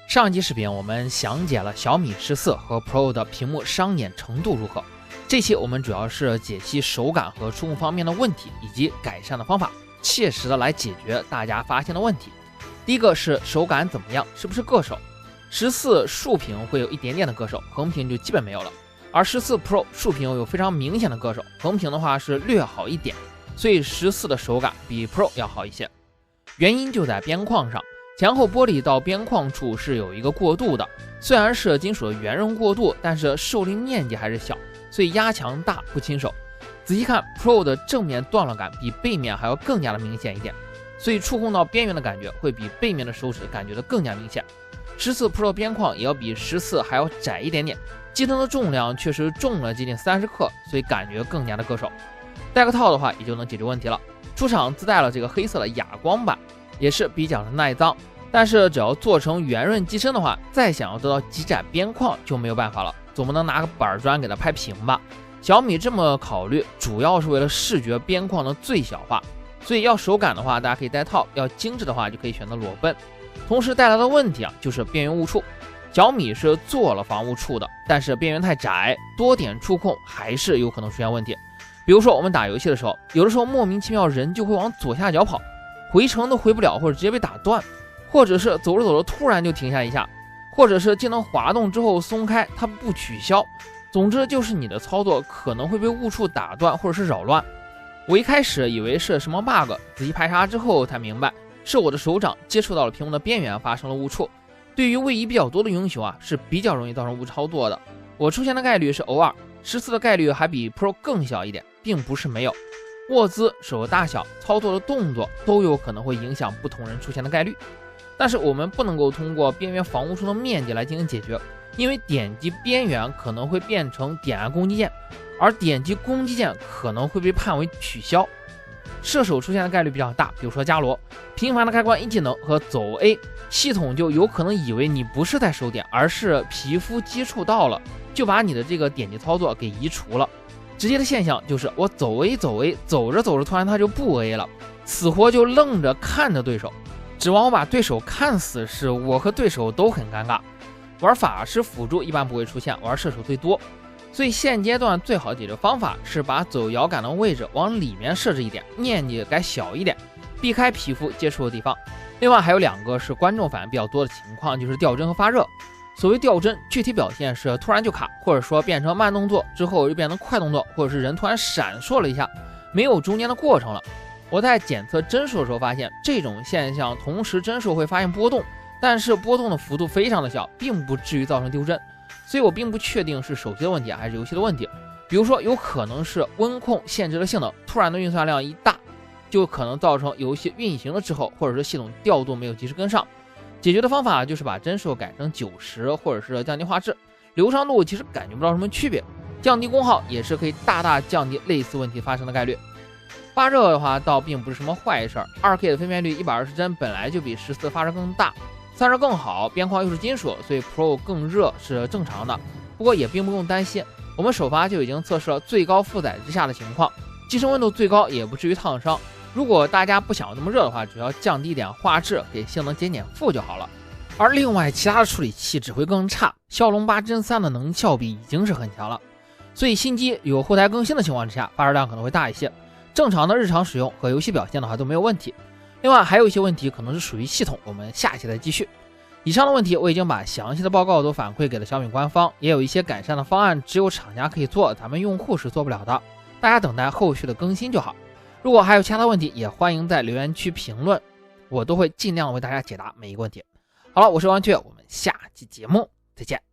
上一期视频我们详解了小米14和 Pro 的屏幕伤眼程度如何。这期我们主要是解析手感和触控方面的问题以及改善的方法，切实的来解决大家发现的问题。第一个是手感怎么样，是不是硌手？14竖屏会有一点点的硌手，横屏就基本没有了。而14 Pro 竖屏有非常明显的硌手，横屏的话是略好一点，所以14的手感比 Pro 要好一些。原因就在边框上。前后玻璃到边框处是有一个过渡的，虽然是金属的圆润过渡，但是受力面积还是小，所以压强大不亲手。仔细看 Pro 的正面断了感比背面还要更加的明显一点，所以触控到边缘的感觉会比背面的手指感觉的更加明显。14 Pro 边框也要比14还要窄一点点，机身的重量确实重了接近30克，所以感觉更加的硌手。戴个套的话也就能解决问题了。出厂自带了这个黑色的哑光板，也是比较的耐脏，但是只要做成圆润机身的话，再想要得到极窄边框就没有办法了，总不能拿个板砖给它拍平吧。小米这么考虑主要是为了视觉边框的最小化，所以要手感的话大家可以戴套，要精致的话就可以选择裸奔。同时带来的问题就是边缘误触，小米是做了防误触的，但是边缘太窄，多点触控还是有可能出现问题。比如说我们打游戏的时候，有的时候莫名其妙人就会往左下角跑，回城都回不了，或者直接被打断，或者是走着走着突然就停下一下，或者是技能滑动之后松开它不取消，总之就是你的操作可能会被误触打断或者是扰乱。我一开始以为是什么 bug， 仔细排查之后才明白是我的手掌接触到了屏幕的边缘发生了误触。对于位移比较多的英雄是比较容易造成误操作的，我出现的概率是偶尔，14的概率还比 Pro 更小一点，并不是没有。握姿、手的大小、操作的动作都有可能会影响不同人出现的概率，但是我们不能够通过边缘防误触的面积来进行解决，因为点击边缘可能会变成点按攻击键，而点击攻击键可能会被判为取消。射手出现的概率比较大，比如说伽罗，频繁的开关一技能和走 A， 系统就有可能以为你不是在手点，而是皮肤接触到了，就把你的这个点击操作给移除了。直接的现象就是我走 A 走 A， 走着走着突然它就不 A 了，死活就愣着看着对手，指望我把对手看死时，我和对手都很尴尬。玩法师辅助一般不会出现，玩射手最多，所以现阶段最好的解决方法是把左右摇杆的位置往里面设置一点，面积改小一点，避开皮肤接触的地方。另外还有两个是观众反应比较多的情况，就是掉帧和发热。所谓掉帧，具体表现是突然就卡，或者说变成慢动作之后又变成快动作，或者是人突然闪烁了一下，没有中间的过程了。我在检测帧数的时候发现，这种现象同时帧数会发现波动，但是波动的幅度非常的小，并不至于造成丢帧，所以我并不确定是手机的问题还是游戏的问题。比如说有可能是温控限制了性能，突然的运算量一大，就可能造成游戏运行了之后，或者是系统调度没有及时跟上。解决的方法就是把帧数改成90，或者是降低画质，流畅度其实感觉不到什么区别，降低功耗也是可以大大降低类似问题发生的概率。发热的话倒并不是什么坏事，2K 的分辨率120帧本来就比14发热更大，散热更好，边框又是金属，所以 Pro 更热是正常的。不过也并不用担心，我们首发就已经测试了最高负载之下的情况，机身温度最高也不至于烫伤。如果大家不想那么热的话，只要降低点画质，给性能减负就好了。而另外其他的处理器只会更差，骁龙8 Gen 3的能效比已经是很强了，所以新机有后台更新的情况之下，发热量可能会大一些。正常的日常使用和游戏表现的话都没有问题。另外还有一些问题可能是属于系统，我们下期再继续。以上的问题我已经把详细的报告都反馈给了小米官方，也有一些改善的方案只有厂家可以做，咱们用户是做不了的，大家等待后续的更新就好。如果还有其他的问题，也欢迎在留言区评论，我都会尽量为大家解答每一个问题。好了，我是王雀，我们下期节目再见。